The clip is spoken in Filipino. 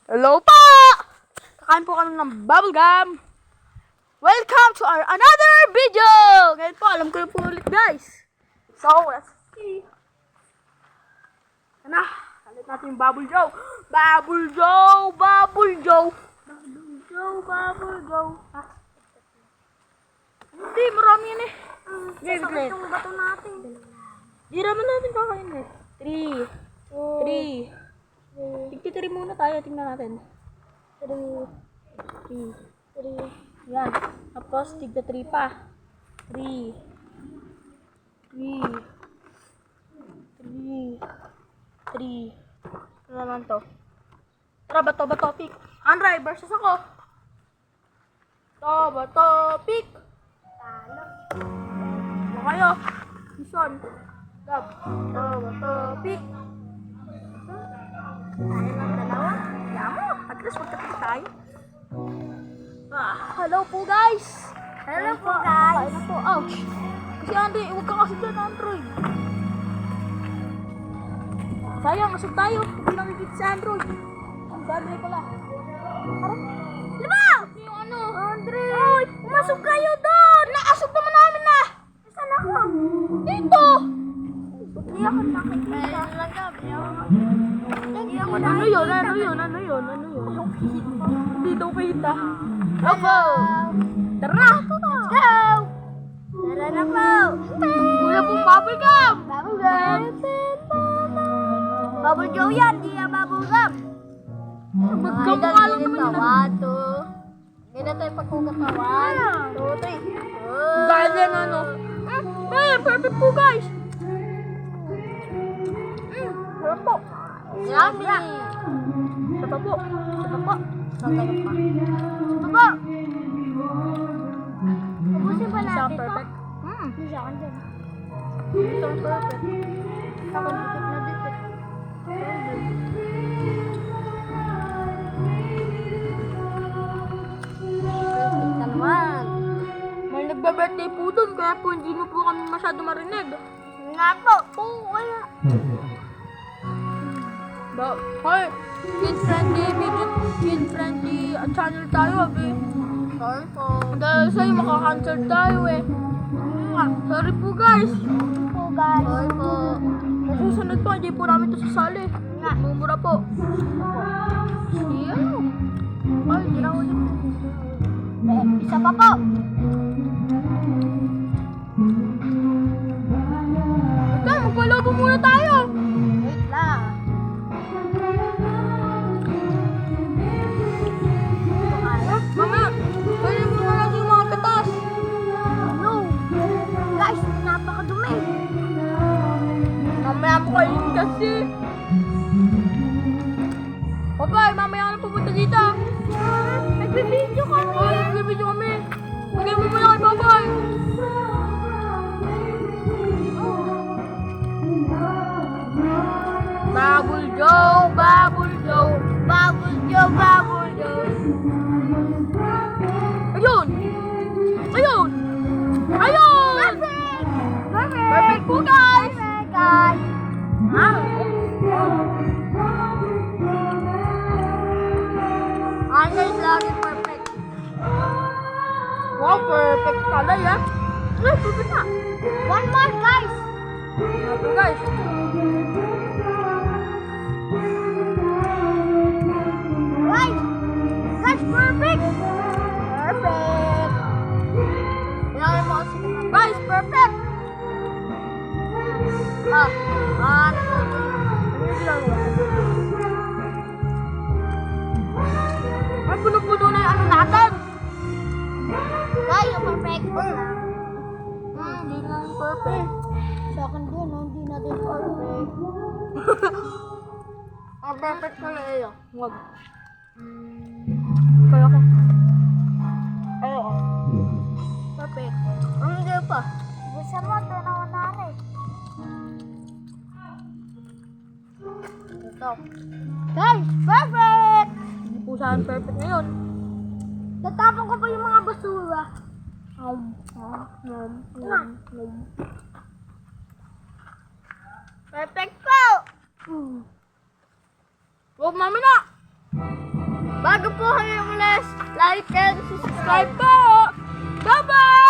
Hello po! Kakain po kami ng bubblegum. Welcome to our another video! Ngayon po, alam ko na po ulit guys. So, let's see. Ano? Salit natin yung Bubble Joe. Bubble Joe! Bubble Joe! Bubble Joe! Bubble Joe! Ha? Hindi, marami yan eh. Sasakit yung bato natin. Di naman natin kakain eh. 3. Tigti-3 muna tayo, tingnan natin. 3. Yan. Tapos, tigta-3 pa. 3. Ano naman to? Tara, bato, pick. Andray, versus ako. Bato, pick. Talo. Ano kayo? Mission. Gab. Bato, pick. Tayo ng dalawa. Yamo, at least magkapit tayo. Hello po guys! Hello po guys. Kain na po. Ouch! Kasi Andre, huwag ka kasi dyan Android. Sayang, asog tayo. Hindi lang nagkit si Android. Ang dami pala. Harap. Labaw! Yung ano? Andre! Ay, umasok kayo doon! Naasog naman namin na! Saan ako? Dito! Hindi ako nakikita. Hindi ako Ano yun? Hindi daw kita. Opo! Tara! Let's go! Tara na po! Wala pong bubblegum! Bubblegum! Bubble Joe yan, di yan bubblegum. Bubblegum mo nga lang naman yun. Ganito yung pagkugat na 1, 2, 3. Gaya ng ano. Perfect po guys! Sarap po. Yummy! Sarap po. Sasarap pa. Baba! Ubusin pa Isang natin ito. perfect. Hindi siya dyan. Isang perfect. Ako dikit na dikit. Perfect na naman. May nagba-birthday po dun, kaya po hindi mo po kami masyado marinig. Nga po. Oo, wala. Hoy, kid-friendly channel tayo, abi. Sorry po. Dahil sa'yo, makakancel tayo eh. Sorry po guys. Po guys. Sorry po. Sa susunod po, hindi po namin ito sasali. Nga. Mumura po. Siya. Ay, hindi na ulit. Isa pa po. Ito, magpalobo muna tayo. Wait lang. Mamaya, pwede mo na natin yung mga pitas. No. Guys, napakadumi. Mamaya mo kayo kasi. Papay, mamaya ka na pupunta dito. Nagbibideo kami. Ay, nagbibideo kami. Bigay mo muna kay Papay. Bubble Joe, Bubble Joe. Bubble Joe, Bubble Joe. Ayun! Ayun! Ayun! Perfect! Perfect po guys! Perfect, guys. Guys, lagi perfect. Wow, perfect pala yan. Ay, perfect na. One more, guys. Ito guys. Guys, guys, perfect. Perfect. Kailangan mo kasi. Guys, perfect! One, two, Ay, puno-puno na yung ano natin. guys, yung perfect. Hindi na yung perfect. Sa akin din, hindi natin perfect. Ang perfect pala eh. Wag. Kaya ko. Ayoko. Perfect. Ang hindi pa. Gusto mo, ito na una eh. Ito. Guys, perfect! Hindi po saan perfect ngayon. Natapon ko pa yung mga basura. Perfect po! Huwag mami na! Bago po kami umalis, like and subscribe. Subscribe po! Bye-bye!